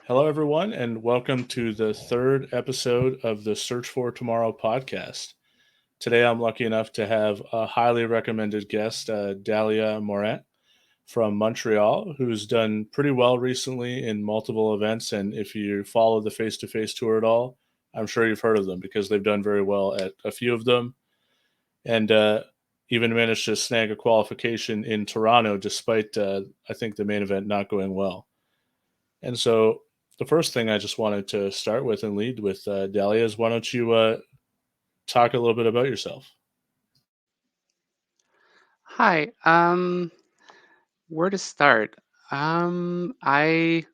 Hello, everyone, and welcome to the third episode of the Search for Tomorrow podcast. Today, I'm lucky enough to have a highly recommended guest, Dalia Morin from Montreal, who's done pretty well recently in multiple events. And if you follow the face to face tour at all, I'm sure you've heard of them because they've done very well at a few of them and even managed to snag a qualification in Toronto despite, I think, the main event not going well. And so the first thing I just wanted to start with and lead with, Dahlia, is why don't you talk a little bit about yourself? Hi. Where to start? I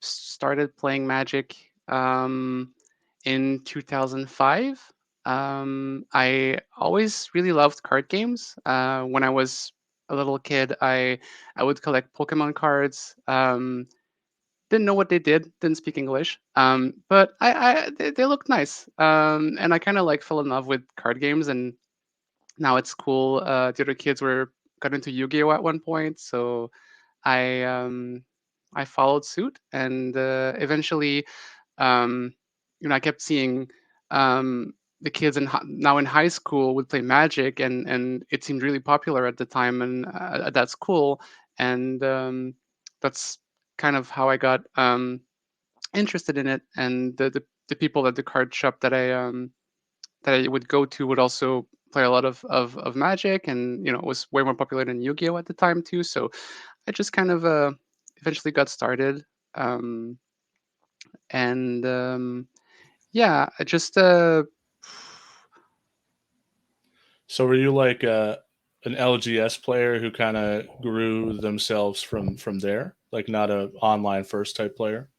started playing Magic in 2005. I always really loved card games. When I was a little kid, I would collect Pokemon cards. Didn't know what they did. Didn't speak English. But they looked nice. And I kind of like fell in love with card games, and now it's cool. The other kids were got into Yu-Gi-Oh at one point, so I um, I followed suit, and eventually, um, I kept seeing the kids now in high school would play Magic, and it seemed really popular at the time, and at that school, and that's kind of how I got interested in it, and the people at the card shop that I would go to would also play a lot of Magic, and it was way more popular than Yu-Gi-Oh at the time too. So I just kind of eventually got started, um, and yeah, I just So were you like an LGS player who kind of grew themselves from there, like not a online first type player?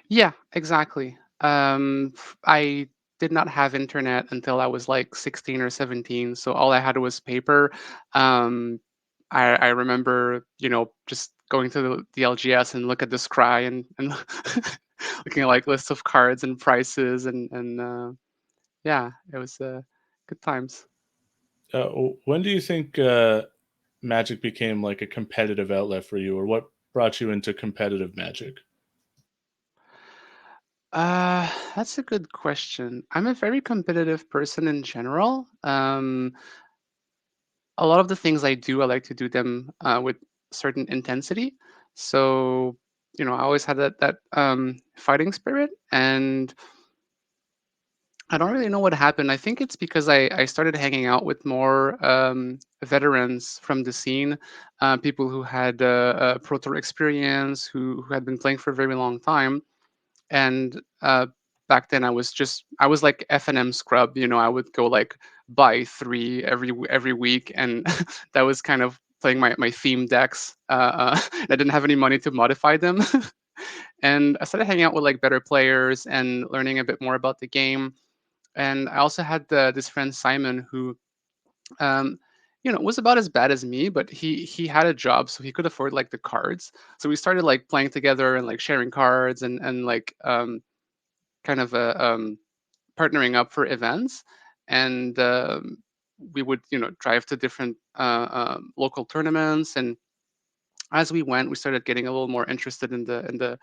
yeah, exactly. I did not have internet until I was like 16 or 17, so all I had was paper. Um, I remember, just going to the LGS and look at the scry and looking at like lists of cards and prices and yeah, it was good times. Uh, when do you think Magic became like a competitive outlet for you, or what brought you into competitive Magic? That's a good question. I'm a very competitive person in general. A lot of the things I do, I like to do them with certain intensity. So, I always had that fighting spirit, and I don't really know what happened. I think it's because I started hanging out with more veterans from the scene, people who had Pro Tour experience, who had been playing for a very long time. And back then I was like F&M scrub. I would go like buy three every week, and that was kind of playing my theme decks. I didn't have any money to modify them. And I started hanging out with like better players and learning a bit more about the game. And I also had this friend Simon who um, was about as bad as me, but he had a job, so he could afford like the cards. So we started like playing together and like sharing cards and like kind of partnering up for events, and we would drive to different local tournaments. And as we went, we started getting a little more interested in the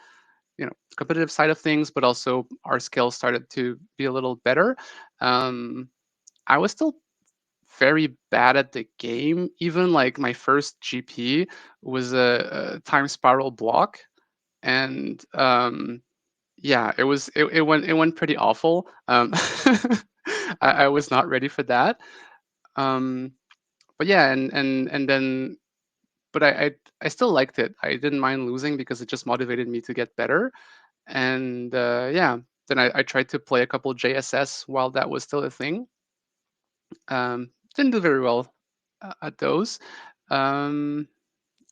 competitive side of things, but also our skills started to be a little better. um, I was still very bad at the game. Even like my first GP was a time spiral block, and yeah, it went pretty awful. I was not ready for that. Um, but yeah, and then, but I still liked it. I didn't mind losing because it just motivated me to get better. And yeah, then I tried to play a couple JSS while that was still a thing. Didn't do very well at those. Um,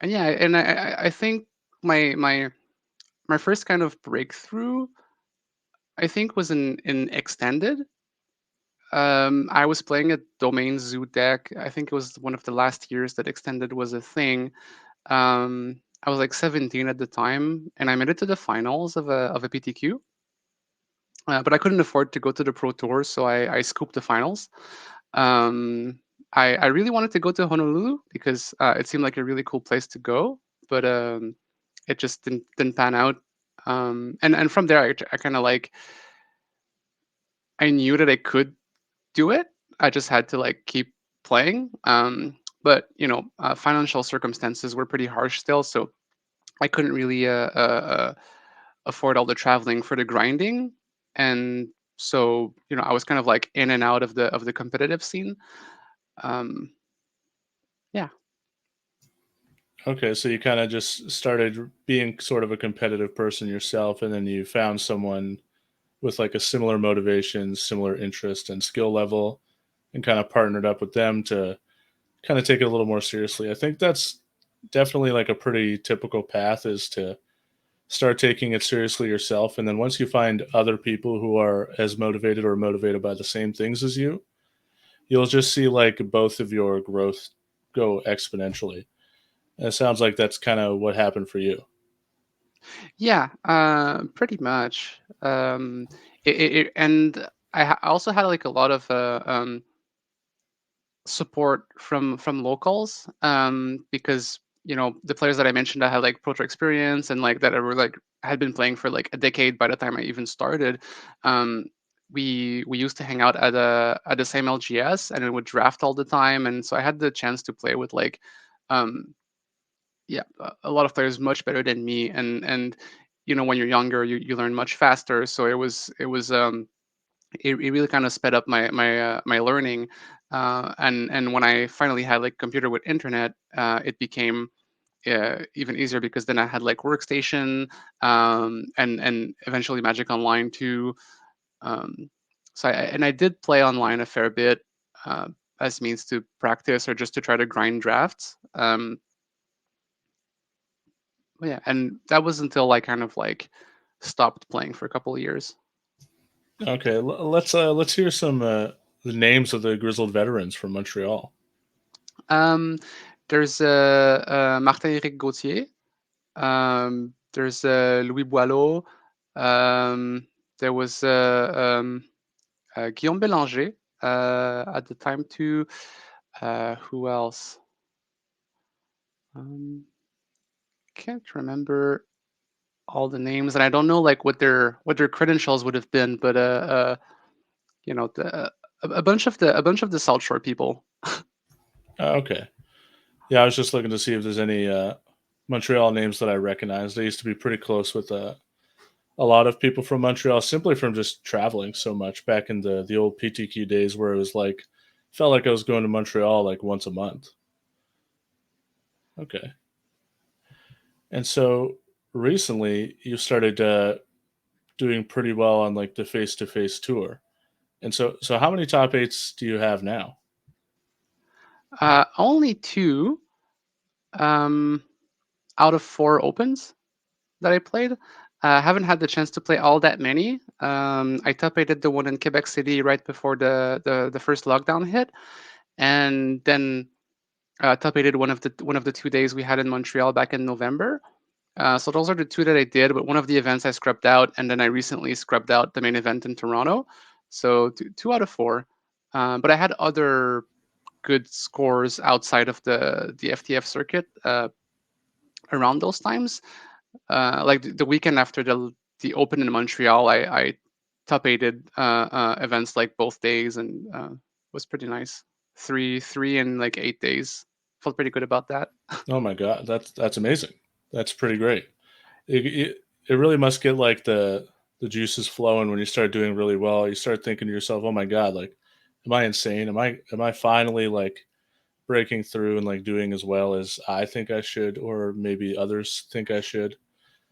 and yeah, and I think my my my first kind of breakthrough, I think, was in extended. I was playing a domain zoo deck. I think it was one of the last years that extended was a thing. I was like 17 at the time, and I made it to the finals of a PTQ. But I couldn't afford to go to the Pro Tour, so I scooped the finals. Um, I really wanted to go to Honolulu because it seemed like a really cool place to go, but it just didn't pan out. And from there, I kind of like I knew that I could do it. I just had to like keep playing. But financial circumstances were pretty harsh still, so I couldn't really afford all the traveling for the grinding, and so I was kind of like in and out of the competitive scene. Um, yeah. Okay, so you kind of just started being sort of a competitive person yourself, and then you found someone with like a similar motivation, similar interest and skill level, and kind of partnered up with them to kind of take it a little more seriously. I think that's definitely like a pretty typical path, is to start taking it seriously yourself, and then once you find other people who are as motivated or motivated by the same things as you, you'll just see like both of your growth go exponentially. And it sounds like that's kind of what happened for you. Yeah, pretty much. And I also had like a lot of support from locals, because the players that I mentioned, I had like pro tour experience, and like that I were like had been playing for like a decade by the time I even started. Um, we used to hang out at the same LGS, and it would draft all the time, and so I had the chance to play with like um, yeah, a lot of players much better than me, and when you're younger, you learn much faster, so it really kind of sped up my learning, and when I finally had like computer with internet, it became even easier, because then I had like workstation, and eventually Magic Online too. Um, so I did play online a fair bit, uh, as means to practice or just to try to grind drafts. But yeah, and that was until I kind of like stopped playing for a couple of years. Okay, let's hear some the names of the grizzled veterans from Montreal. Um, there's Martin-Éric Gauthier. There's Louis Boileau. Um, there was Guillaume Bélanger at the time too. Who else? Um, can't remember all the names, and I don't know like what their credentials would have been, but a bunch of the South Shore people. Okay, yeah, I was just looking to see if there's any Montreal names that I recognize. They used to be pretty close with a lot of people from Montreal, simply from just traveling so much back in the old PTQ days, where it was like felt like I was going to Montreal like once a month. Okay, and so recently you started doing pretty well on like the face to face tour. And so how many top eights do you have now? Only two, um, out of four opens that I played. Haven't had the chance to play all that many. I top aided the one in Quebec City right before the first lockdown hit, and then top aided one of the 2 days we had in Montreal back in November. So those are the two that I did. But one of the events I scrubbed out, and then I recently scrubbed out the main event in Toronto. So two out of four. But I had other good scores outside of the FTF circuit around those times. Like the weekend after the Open in Montreal, I top aided events like both days, and was pretty nice. Three in like 8 days. Felt pretty good about that. Oh my god, that's amazing. That's pretty great. It really must get like the juices flowing when you start doing really well. You start thinking to yourself, "Oh my god, like am I insane? Am I finally like breaking through and like doing as well as I think I should, or maybe others think I should?"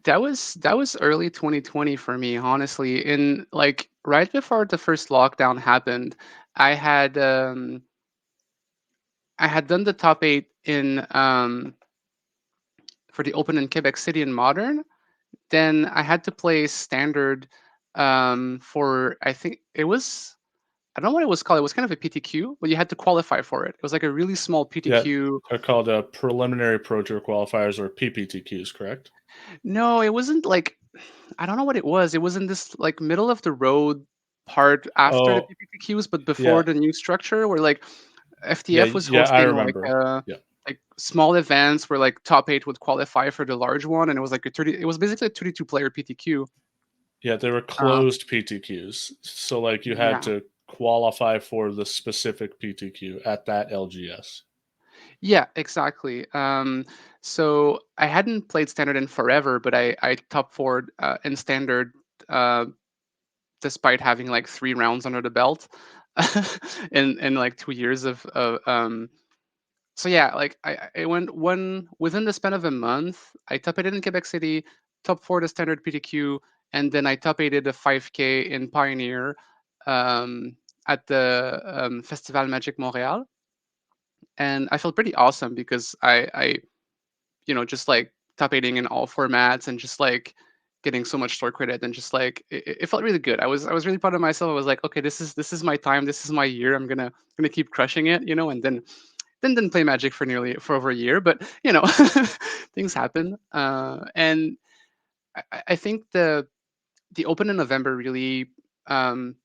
That was early 2020 for me, honestly. In like right before the first lockdown happened, I had um, I had done the top eight in for the Open in Quebec City and Modern. Then I had to play standard for, I think it was, I don't know what it was called. It was kind of a PTQ, but you had to qualify for it. It was like a really small Yeah, PTQ. they're called preliminary pro tour qualifiers, or PPTQs, correct? No, it wasn't like, I don't know what it was. It was in this like middle of the road part after the Oh, PPTQs, but before yeah. the new structure where like Yeah, FTF was yeah, I hosting like remember. Yeah. like small events where like top eight would qualify for the large one, and it was like a 30. It was basically a 32 player PTQ. Yeah, they were Uh, closed PTQs. So like you had yeah, to qualify for the specific PTQ at that LGS. yeah, exactly. So I hadn't played standard in forever, but I top four in standard uh, despite having like 3 rounds under the belt in like 2 years of so yeah, like I went one within the span of a month. I top eighted in Quebec City, top four the standard PTQ, and then I top eighted a 5K in Pioneer um, at the Festival Magic Montréal, and I felt pretty awesome because I just like top eighting in all formats and just like getting so much store credit and just like it felt really good. I was really proud of myself. I was like, okay, this is my time. This is my year. I'm gonna keep crushing it, and then didn't play Magic for over a year, but things happen. And I think the Open in November really um,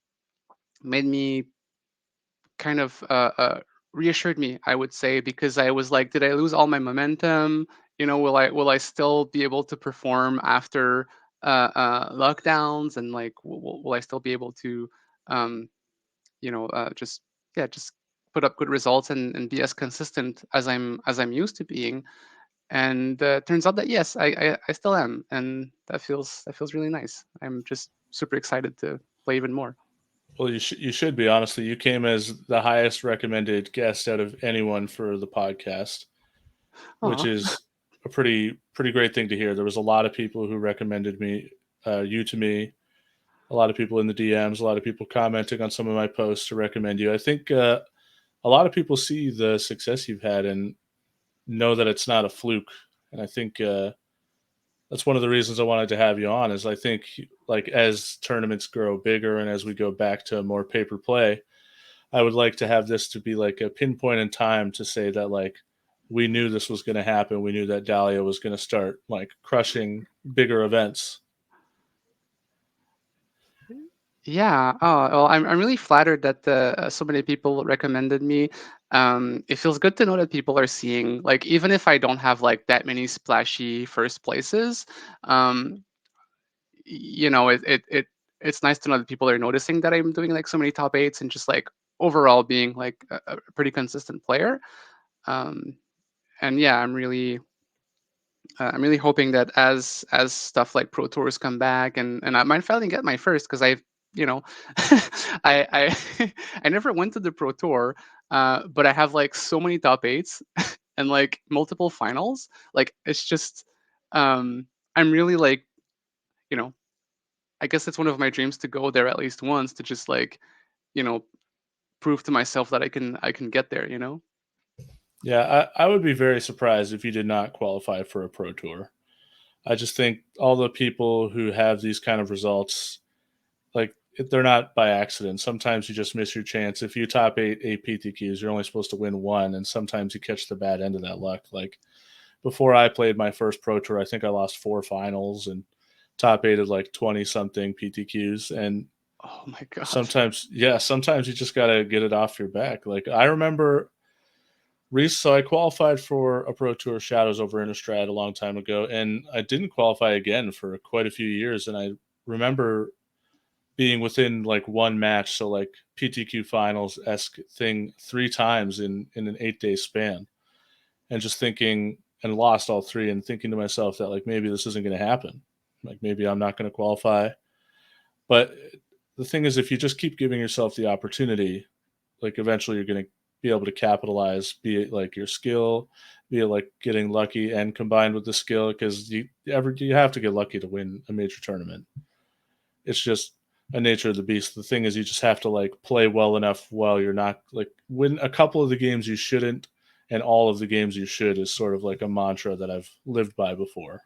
made me kind of reassured me, I would say, because I was like, did I lose all my momentum? Will I still be able to perform after lockdowns, and like will I still be able to um, just just put up good results and be as consistent as I'm used to being? And turns out that yes, I still am, and that feels really nice. I'm just super excited to play even more. Well, you should be, honestly. You came as the highest recommended guest out of anyone for the podcast, which Aw. is a pretty great thing to hear. There was a lot of people who recommended you to me, a lot of people in the DMs, a lot of people commenting on some of my posts to recommend you. I think a lot of people see the success you've had and know that it's not a fluke. And I think that's one of the reasons I wanted to have you on. Is I think like as tournaments grow bigger and as we go back to more paper play, I would like to have this to be like a pinpoint in time to say that like we knew this was going to happen. We knew that Dalia was going to start like crushing bigger events. Yeah. Oh, well, I'm really flattered that so many people recommended me. It feels good to know that people are seeing, like, even if I don't have like that many splashy first places, um, it's nice to know that people are noticing that I'm doing like so many top eights and just like overall being like a pretty consistent player. Um, and yeah, I'm really hoping that as stuff like Pro Tours come back, and I might finally get my first, because I've you know I I never went to the Pro Tour, but I have like so many top eights and like multiple finals. Like it's just I'm really like you know I guess it's one of my dreams to go there at least once, to just like you know prove to myself that I can get there. Yeah, I would be very surprised if you did not qualify for a pro tour. I just think all the people who have these kind of results, like they're not by accident. Sometimes you just miss your chance. If you top eight PTQs, you're only supposed to win one, and sometimes you catch the bad end of that luck. Like before I played my first pro tour, I think I lost four finals and top eighted like 20 something PTQs. And Oh my god. sometimes you just got to get it off your back. Like I remember Reese, so I qualified for a pro tour Shadows over Innistrad a long time ago, and I didn't qualify again for quite a few years. And I remember being within like one match, so like PTQ finals esque thing three times in an 8 day span, and just thinking and lost all three, and thinking to myself that like maybe this isn't going to happen, like maybe I'm not going to qualify. But the thing is, if you just keep giving yourself the opportunity, like eventually you're going to be able to capitalize, be it like your skill, be it like getting lucky and combined with the skill, because you have to get lucky to win a major tournament. It's just a nature of the beast. The thing is, you just have to like play well enough while you're not like win a couple of the games you shouldn't, and all of the games you should is sort of like a mantra that I've lived by before.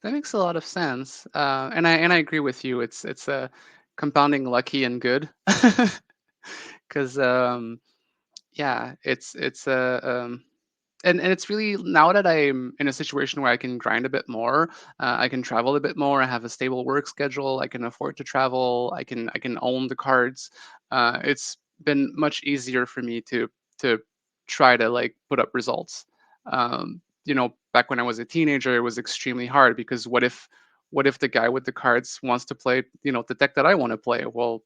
That makes a lot of sense, and I agree with you. It's a compounding lucky and good, because yeah, it's a and it's really, now that I'm in a situation where I can grind a bit more, I can travel a bit more. I have a stable work schedule. I can afford to travel. I can own the cards. It's been much easier for me to try to like put up results. Back when I was a teenager, it was extremely hard because what if the guy with the cards wants to play, the deck that I want to play? Well,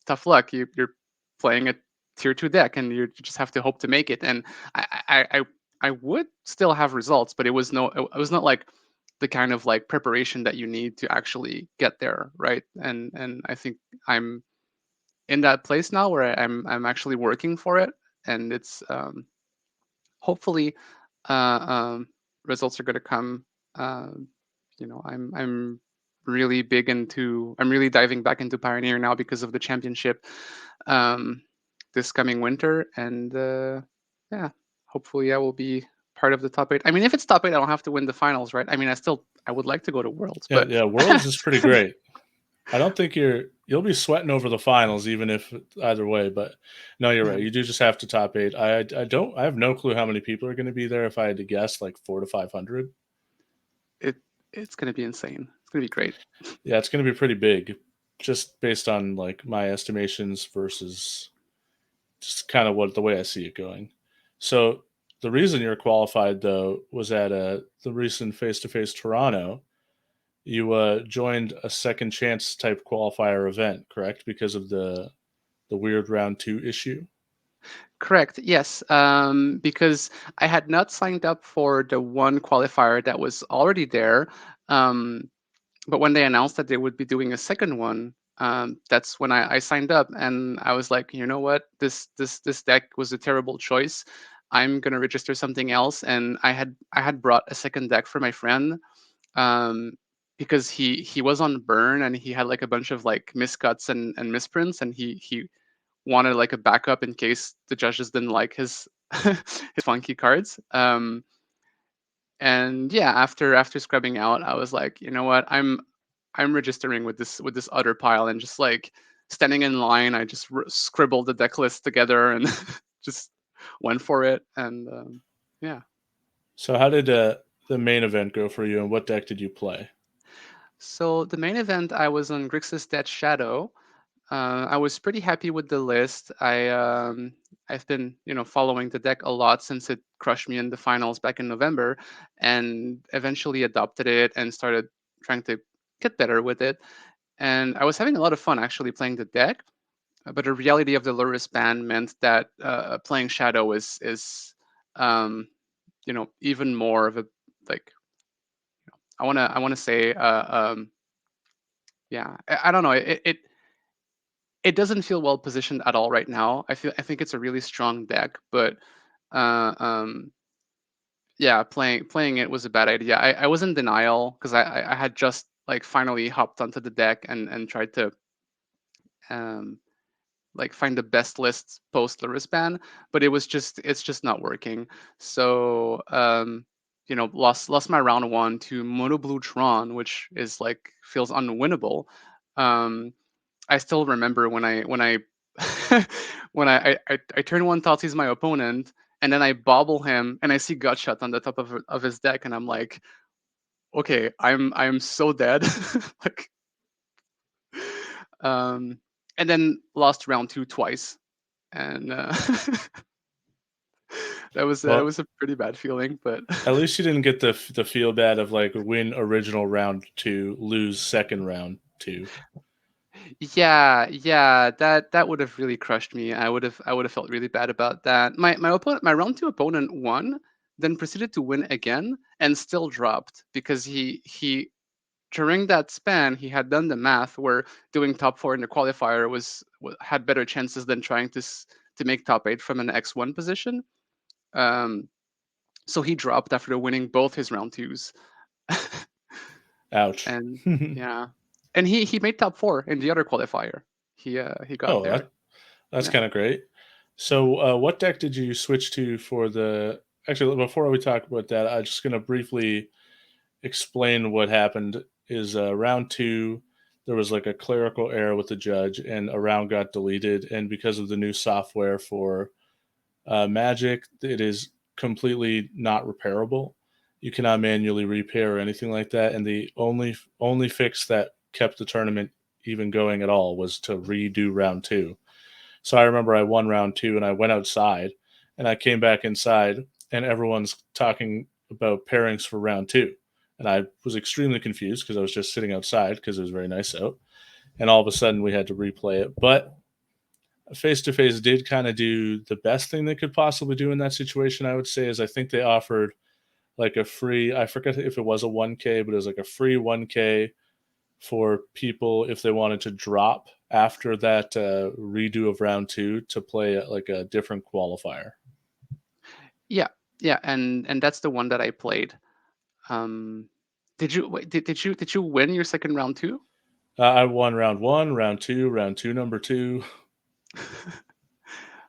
tough luck. You're playing a tier 2 deck, and you just have to hope to make it. And I would still have results, but it was not like the kind of like preparation that you need to actually get there, right? And I think I'm in that place now where I'm actually working for it, and it's hopefully uh, results are going to come. Um, I'm really diving back into Pioneer now because of the championship um, this coming winter, and yeah, hopefully I will be part of the top 8. I mean, if it's top 8, I don't have to win the finals, right? I mean, I would like to go to Worlds, Yeah, but yeah. Worlds is pretty great. I don't think you'll be sweating over the finals, even if either way. But no, you're yeah, right. You do just have to top 8. I have no clue how many people are going to be there. If I had to guess, like 400 to 500. it it's going to be insane. It's going to be great. Yeah, it's going to be pretty big, just based on like my estimations versus just kind of what the way I see it going. So the reason you're qualified though was at the recent face-to-face Toronto. You joined a second chance type qualifier event, correct? Because of the weird round 2 issue. Correct. Yes. Because I had not signed up for the one qualifier that was already there. Um, but when they announced that they would be doing a second one, that's when I signed up, and I was like, you know what, this deck was a terrible choice. I'm gonna register something else, and I had brought a second deck for my friend, um, because he was on burn, and he had like a bunch of like miscuts and misprints, and he wanted like a backup in case the judges didn't like his his funky cards. And yeah, after scrubbing out, I was like, you know what, I'm registering with this other pile, and just like standing in line, I just scribbled the deck list together and just went for it. And yeah. So how did the main event go for you, and what deck did you play? So the main event, I was on Grixis Dead Shadow. I was pretty happy with the list. I've been following the deck a lot since it crushed me in the finals back in November, and eventually adopted it and started trying to get better with it. And I was having a lot of fun actually playing the deck. But the reality of the Lurrus ban meant that playing Shadow is um, even more of a, like, I wanna say, yeah, I don't know, it doesn't feel well positioned at all right now. I think it's a really strong deck, but uh, um, yeah, playing it was a bad idea. I was in denial because I had just like finally hopped onto the deck and tried to um, like find the best lists post Lurrus ban, but it's just not working. So lost my round 1 to Mono Blue Tron, which is like feels unwinnable. Um, I still remember when I when I turn one Thoughtseize my opponent, and then I bobble him, and I see Gutshot on the top of his deck, and I'm like, okay, I'm so dead. Like, um, and then lost round 2 twice, and that Well, was a pretty bad feeling, but at least you didn't get the feel bad of like win original round 2, lose second round 2. yeah, that would have really crushed me. I would have felt really bad about that. My round 2 opponent won, then proceeded to win again, and still dropped because he during that span he had done the math where doing top 4 in the qualifier had better chances than trying to make top 8 from an X1 position. Um, so he dropped after winning both his round 2s. Ouch. And yeah, and he made top 4 in the other qualifier. He got Oh, there. that's Yeah. kind of great. So, what deck did you switch to for the? Actually, before we talk about that, I'm just going to briefly explain what happened. Is round 2, there was like a clerical error with the judge, and a round got deleted. And because of the new software for Magic, it is completely not repairable. You cannot manually repair or anything like that. And the only fix that kept the tournament even going at all was to redo round 2. So I remember I won round 2 and I went outside and I came back inside, and everyone's talking about pairings for round two. And I was extremely confused because I was just sitting outside because it was very nice out. And all of a sudden we had to replay it. But face to face did kind of do the best thing they could possibly do in that situation, I would say, is I think they offered like a free, I forget if it was a 1K, but it was like a free 1K for people if they wanted to drop after that redo of round two to play like a different qualifier. Yeah, yeah, and that's the one that I played. Um, did you win your second round too? I won round one, round two, number two.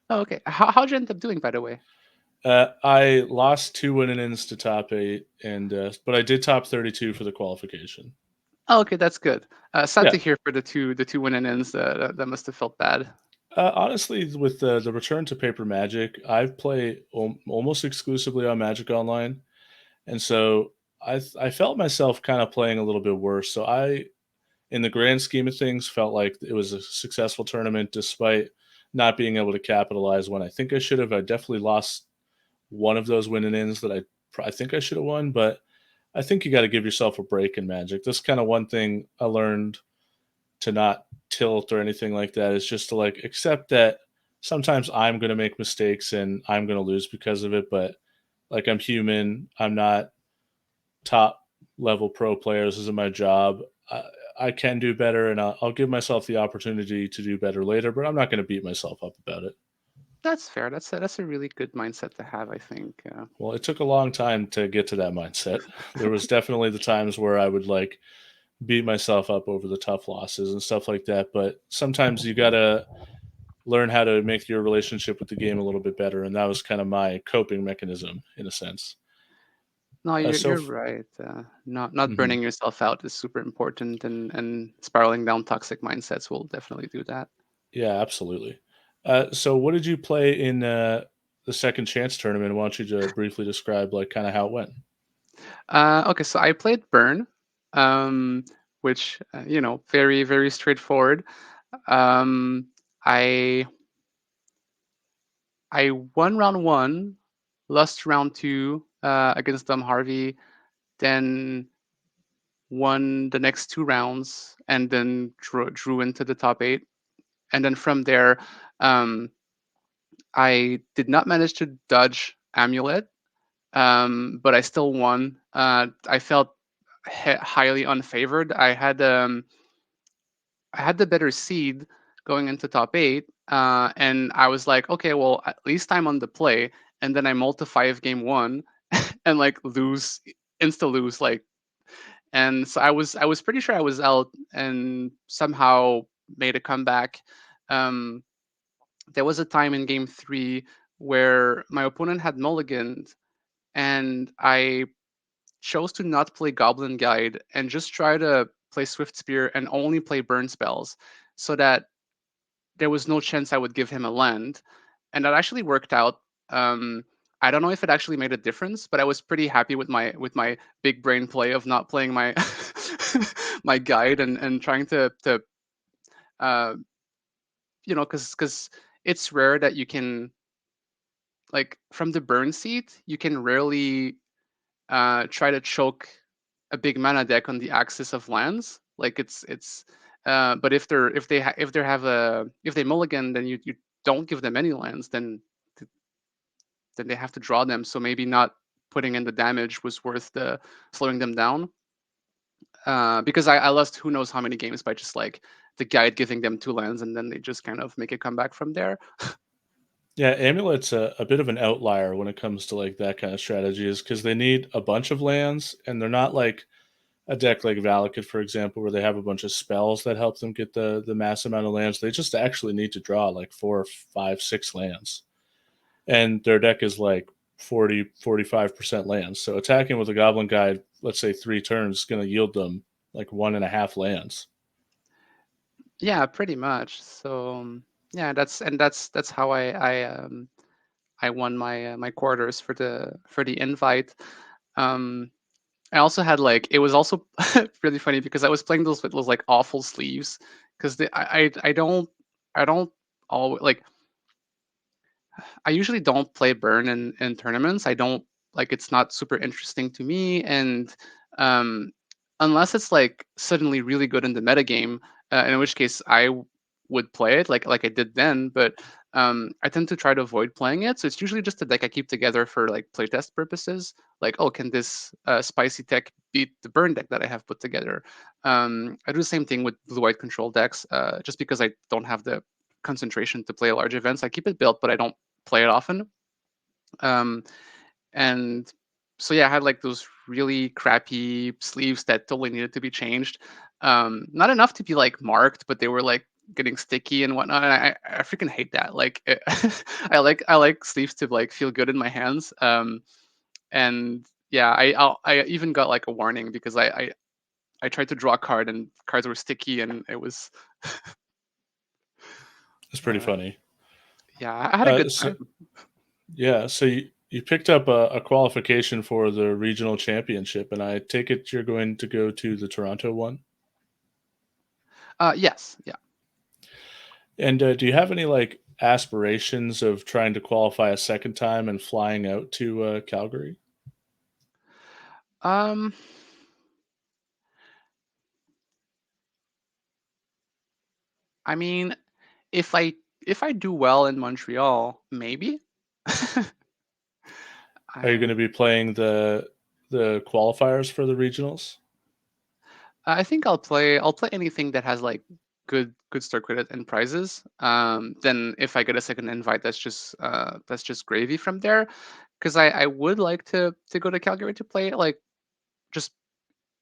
Oh, okay. How'd you end up doing, by the way? I lost two winning ins to top eight, and but I did top 32 for the qualification. Oh, okay, that's good. Sad Yeah, to hear for the two winning ins. That must have felt bad. honestly, with the return to Paper Magic, I've played almost exclusively on Magic Online, and so I felt myself kind of playing a little bit worse. So I, in the grand scheme of things, felt like it was a successful tournament despite not being able to capitalize when I think I should have. I definitely lost one of those winning ins that I think I should have won, but I think you got to give yourself a break in Magic. That's kind of one thing I learned to not tilt or anything like that is just to like accept that sometimes I'm going to make mistakes and I'm going to lose because of it, but like I'm human. I'm not top level pro player. This isn't my job. I can do better, and I'll give myself the opportunity to do better later, but I'm not going to beat myself up about it. That's fair. That's a really good mindset to have, I think. Well, it took a long time to get to that mindset. There was definitely the times where I would like beat myself up over the tough losses and stuff like that. But sometimes you gotta learn how to make your relationship with the game a little bit better, and that was kind of my coping mechanism in a sense. No, Uh, so, you're f- right. Not mhm. burning yourself out is super important, and spiraling down toxic mindsets will definitely do that. Yeah, absolutely. So, what did you play in the second chance tournament? Why don't you just briefly describe like kind of how it went? Okay, so I played Burn, um, which very straightforward. Um, I I won round one, lost round two against Harvey, then won the next two rounds, and then drew into the top eight. And then from there, um, I did not manage to dodge Amulet, but I still won. I felt highly unfavored. I had the better seed going into top eight, and I was like, okay, well, at least I'm on the play. And then I multiply of game one, and like insta lose, like, and so I was pretty sure I was out, and somehow made a comeback. Um, there was a time in game three where my opponent had mulliganed, and I chose to not play Goblin Guide and just try to play Swift Spear and only play burn spells, so that there was no chance I would give him a land, and that actually worked out. Um, I don't know if it actually made a difference, but I was pretty happy with my big brain play of not playing my my guide and trying to uh, because it's rare that you can, like, from the burn seat you can rarely try to choke a big mana deck on the axis of lands. Like it's but if they have a if they mulligan, then you don't give them any lands, then they have to draw them. So maybe not putting in the damage was worth the slowing them down. Because I lost who knows how many games by just like the guide giving them two lands, and then they just kind of make a comeback from there. Yeah, Amulet's a bit of an outlier when it comes to like that kind of strategy, is because they need a bunch of lands, and they're not like a deck like Valakut, for example, where they have a bunch of spells that help them get the mass amount of lands. They just actually need to draw like four, five, six lands, and their deck is like 45% lands. So attacking with a Goblin Guide, let's say 3 turns, is going to yield them like 1.5 lands. Yeah, pretty much. So yeah, that's how I won my quarters for the invite. Um, I also had, like, it was also really funny because I was playing those with those like awful sleeves, because I don't always like I usually don't play burn in tournaments. I don't like it's not super interesting to me, and um, unless it's like suddenly really good in the metagame, in which case would play it like I did then. But I tend to try to avoid playing it. So it's usually just a deck I keep together for like playtest purposes. Like, oh, can this spicy tech beat the burn deck that I have put together? I do the same thing with blue-white control decks, just because I don't have the concentration to play large events. I keep it built, but I don't play it often. Um, and so yeah, I had like those really crappy sleeves that totally needed to be changed. Not enough to be like marked, but they were like getting sticky and whatnot. And I freaking hate that. Like I like sleeves to like feel good in my hands. And yeah, I even got like a warning because I tried to draw a card and cards were sticky and it was It's pretty uh, funny. yeah, I had a good So time. yeah, so you picked up a qualification for the regional championship, and I take it you're going to go to the Toronto one. Yes, yeah. And do you have any like aspirations of trying to qualify a second time and flying out to Calgary? Um, I mean, if I if I do well in Montreal, maybe. Are you going I to be playing the qualifiers for the regionals? I think I'll play anything that has like good store credit and prizes. Then if I get a second invite, that's just gravy from there. Because I would like to go to Calgary to play like just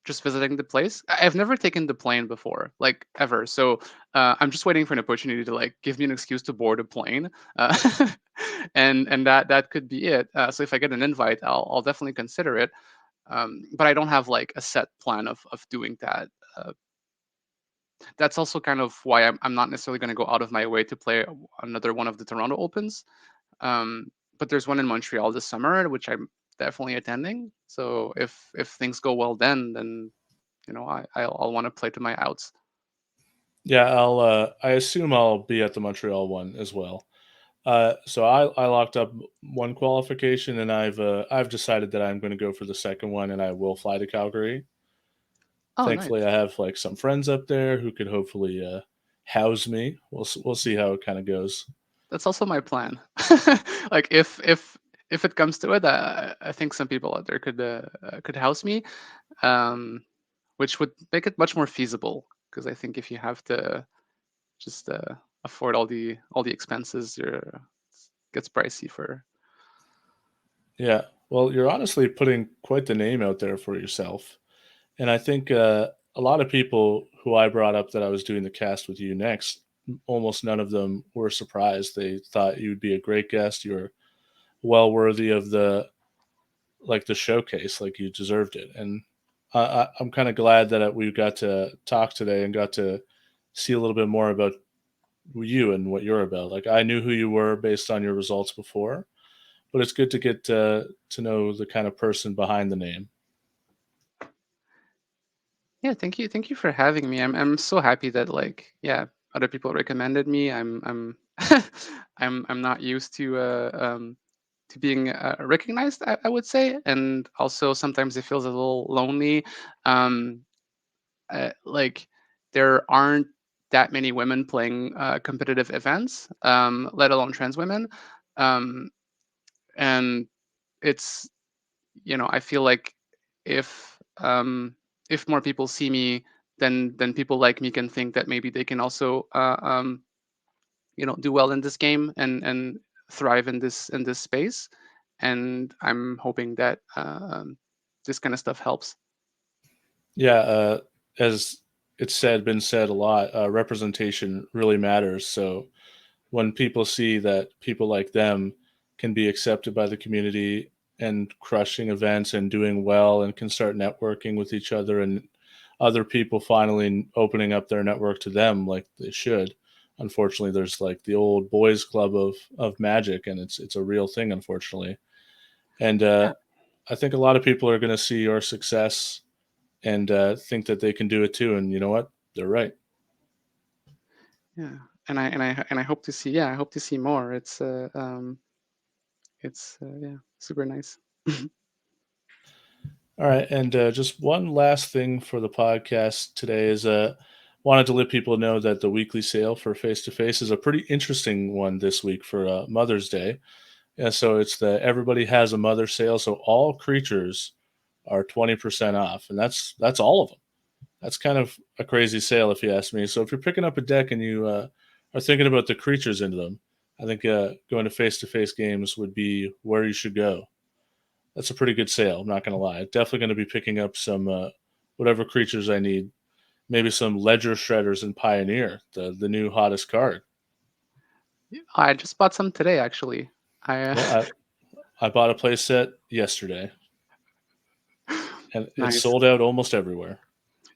just visiting the place. I've never taken the plane before, like ever. So I'm just waiting for an opportunity to like give me an excuse to board a plane, and that could be it. So if I get an invite, I'll definitely consider it. But I don't have like a set plan of doing that. Uh, that's also kind of why I'm not necessarily going to go out of my way to play another one of the Toronto Opens. Um, but there's one in Montreal this summer, which I'm definitely attending. So if things go well, then I'll want to play to my outs. Yeah, I assume I'll be at the Montreal one as well. So I locked up one qualification, and I've decided that I'm going to go for the second one, and I will fly to Calgary. Oh, Thankfully, nice. I have like some friends up there who could hopefully house me. We'll see how it kind of goes. That's also my plan. Like if it comes to it, I think some people out there could house me, um, which would make it much more feasible. Because I think if you have to just afford all the expenses, it gets pricey for. Yeah. Well, you're honestly putting quite the name out there for yourself. And I think a lot of people who I brought up that I was doing the cast with you next, almost none of them were surprised. They thought you'd be a great guest. You're well worthy of the showcase, like you deserved it. And I'm kind of glad that we got to talk today and got to see a little bit more about you and what you're about. Like I knew who you were based on your results before, but it's good to get to know the kind of person behind the name. Yeah, thank you for having me. I'm so happy that like yeah, other people recommended me. I'm I'm not used to being recognized. I would say, and also sometimes it feels a little lonely. Um, like there aren't that many women playing competitive events, let alone trans women, um, and it's I feel like if if more people see me, then people like me can think that maybe they can also do well in this game and thrive in this space. And I'm hoping that this kind of stuff helps. Yeah, as been said a lot, representation really matters. So when people see that people like them can be accepted by the community and crushing events and doing well and can start networking with each other and other people finally opening up their network to them like they should. Unfortunately, there's like the old boys club of magic, and it's a real thing, unfortunately. And Yeah, I think a lot of people are going to see your success and think that they can do it too. And you know what? They're right. yeah. And I hope to see, yeah, I hope to see more. It's It's yeah, super nice. All right, and just one last thing for the podcast today is wanted to let people know that the weekly sale for Face to Face is a pretty interesting one this week for Mother's Day. Yeah, so it's the Everybody Has a Mother sale. So all creatures are 20% off, and that's all of them. That's kind of a crazy sale if you ask me. So if you're picking up a deck and you are thinking about the creatures into them, I think going to face games would be where you should go. That's a pretty good sale. I'm not going to lie. Definitely going to be picking up some whatever creatures I need. Maybe some Ledger Shredders and Pioneer, the new hottest card. I just bought some today, actually. I Yeah, I bought a playset yesterday, and it's nice. sold out almost everywhere.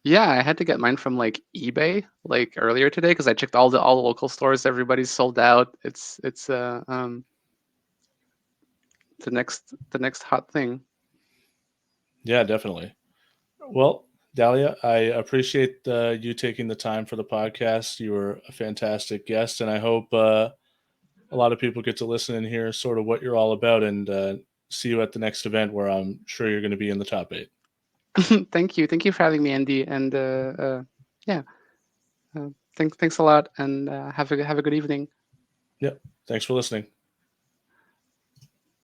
Yeah, I had to get mine from like eBay like earlier today because I checked all the local stores. Everybody's sold out. It's the next hot thing. Yeah, definitely. Well, Dalia, I appreciate you taking the time for the podcast. You were a fantastic guest, and I hope a lot of people get to listen and hear sort of what you're all about and see you at the next event where I'm sure you're going to be in the top 8. Thank you for having me, Andy, and yeah, thanks a lot, and have a good evening. Yep. Thanks for listening.